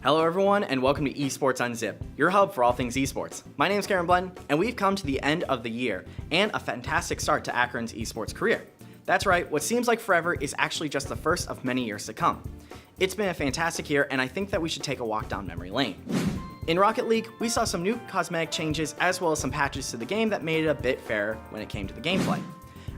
Hello everyone and welcome to Esports Unzipped, your hub for all things esports. My name is Karen Blenton and we've come to the end of the year and a fantastic start to Akron's esports career. That's right, what seems like forever is actually just the first of many years to come. It's been a fantastic year and I think that we should take a walk down memory lane. In Rocket League, we saw some new cosmetic changes as well as some patches to the game that made it a bit fairer when it came to the gameplay.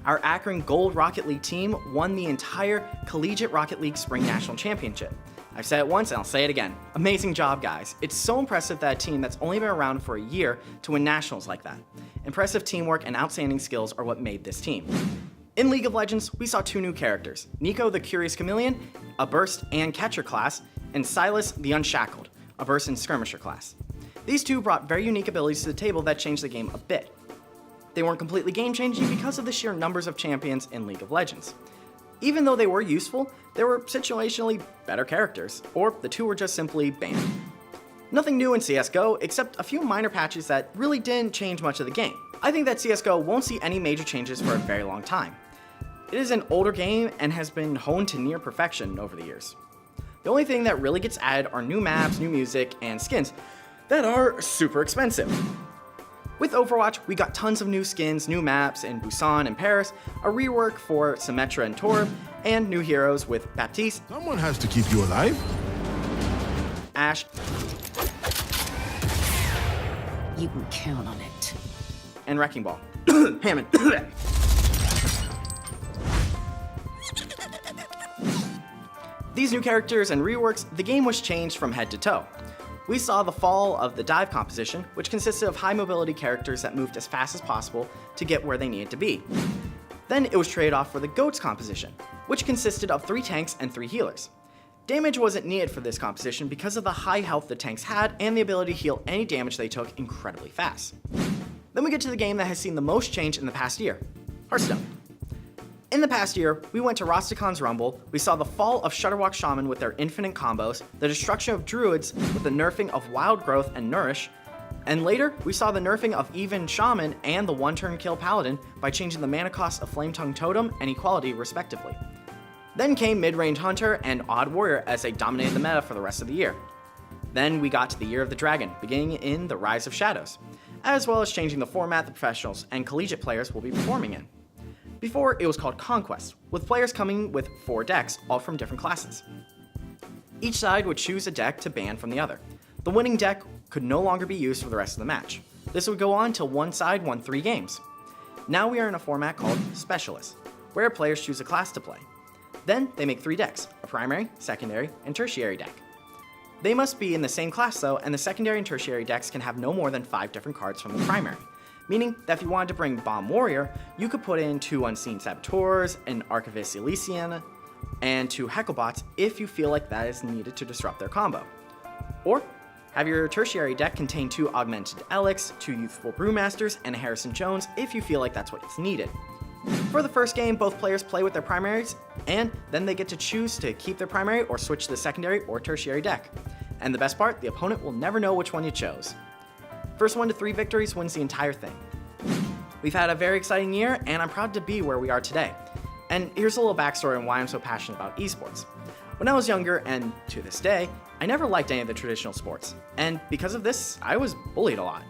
Our Akron Gold Rocket League team won the entire Collegiate Rocket League Spring National Championship. I've said it once and I'll say it again. Amazing job, guys. It's so impressive that a team that's only been around for a year to win nationals like that. Impressive teamwork and outstanding skills are what made this team. In League of Legends, we saw two new characters, Nico the Curious Chameleon, a burst and catcher class, and Silas the Unshackled, a burst and skirmisher class. These two brought very unique abilities to the table that changed the game a bit. They weren't completely game-changing because of the sheer numbers of champions in League of Legends. Even though they were useful, they were situationally better characters, or the two were just simply banned. Nothing new in CSGO except a few minor patches that really didn't change much of the game. I think that CSGO won't see any major changes for a very long time. It is an older game and has been honed to near perfection over the years. The only thing that really gets added are new maps, new music, and skins that are super expensive. With Overwatch, we got tons of new skins, new maps in Busan and Paris, a rework for Symmetra and Torb, and new heroes with Baptiste. Someone has to keep you alive. Ashe. You can count on it. And Wrecking Ball. Hammond. These new characters and reworks, the game was changed from head to toe. We saw the fall of the dive composition, which consisted of high mobility characters that moved as fast as possible to get where they needed to be. Then it was traded off for the GOATS composition, which consisted of 3 tanks and 3 healers. Damage wasn't needed for this composition because of the high health the tanks had and the ability to heal any damage they took incredibly fast. Then we get to the game that has seen the most change in the past year, Hearthstone. In the past year, we went to Rostakon's Rumble, we saw the fall of Shutterwalk Shaman with their infinite combos, the destruction of Druids with the nerfing of Wild Growth and Nourish, and later, we saw the nerfing of even Shaman and the one-turn kill Paladin by changing the mana cost of Flametongue Totem and Equality respectively. Then came Mid-Range Hunter and Odd Warrior as they dominated the meta for the rest of the year. Then we got to the Year of the Dragon, beginning in the Rise of Shadows, as well as changing the format the professionals and collegiate players will be performing in. Before, it was called Conquest, with players coming with 4 decks, all from different classes. Each side would choose a deck to ban from the other. The winning deck could no longer be used for the rest of the match. This would go on until one side won 3 games. Now we are in a format called Specialist, where players choose a class to play. Then they make 3 decks, a primary, secondary, and tertiary deck. They must be in the same class though, and the secondary and tertiary decks can have no more than 5 different cards from the primary. Meaning that if you wanted to bring Bomb Warrior, you could put in 2 Unseen Saboteurs, an Archivist Elysian, and 2 Hecklebots if you feel like that is needed to disrupt their combo. Or have your tertiary deck contain 2 Augmented Elix, 2 Youthful Brewmasters, and a Harrison Jones if you feel like that's what's needed. For the first game, both players play with their primaries, and then they get to choose to keep their primary or switch to the secondary or tertiary deck. And the best part, the opponent will never know which one you chose. First 1 to 3 victories wins the entire thing. We've had a very exciting year, and I'm proud to be where we are today. And here's a little backstory on why I'm so passionate about esports. When I was younger, and to this day, I never liked any of the traditional sports. And because of this, I was bullied a lot.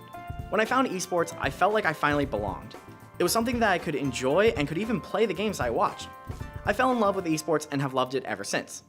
When I found esports, I felt like I finally belonged. It was something that I could enjoy and could even play the games I watched. I fell in love with esports and have loved it ever since.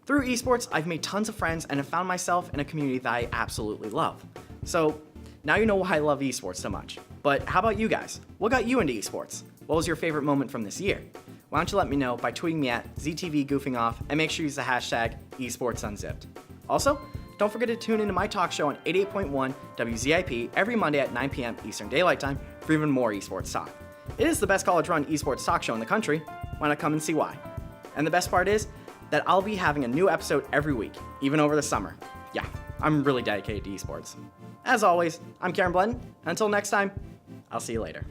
Through esports, I've made tons of friends and have found myself in a community that I absolutely love. So, now you know why I love esports so much. But how about you guys? What got you into esports? What was your favorite moment from this year? Why don't you let me know by tweeting me at ZTV Goofing Off and make sure you use the hashtag Esports Unzipped. Also, don't forget to tune into my talk show on 88.1 WZIP every Monday at 9 p.m. Eastern Daylight Time for even more esports talk. It is the best college-run esports talk show in the country. Why not come and see why? And the best part is that I'll be having a new episode every week, even over the summer. Yeah, I'm really dedicated to esports. As always, I'm Karen Blenton. Until next time, I'll see you later.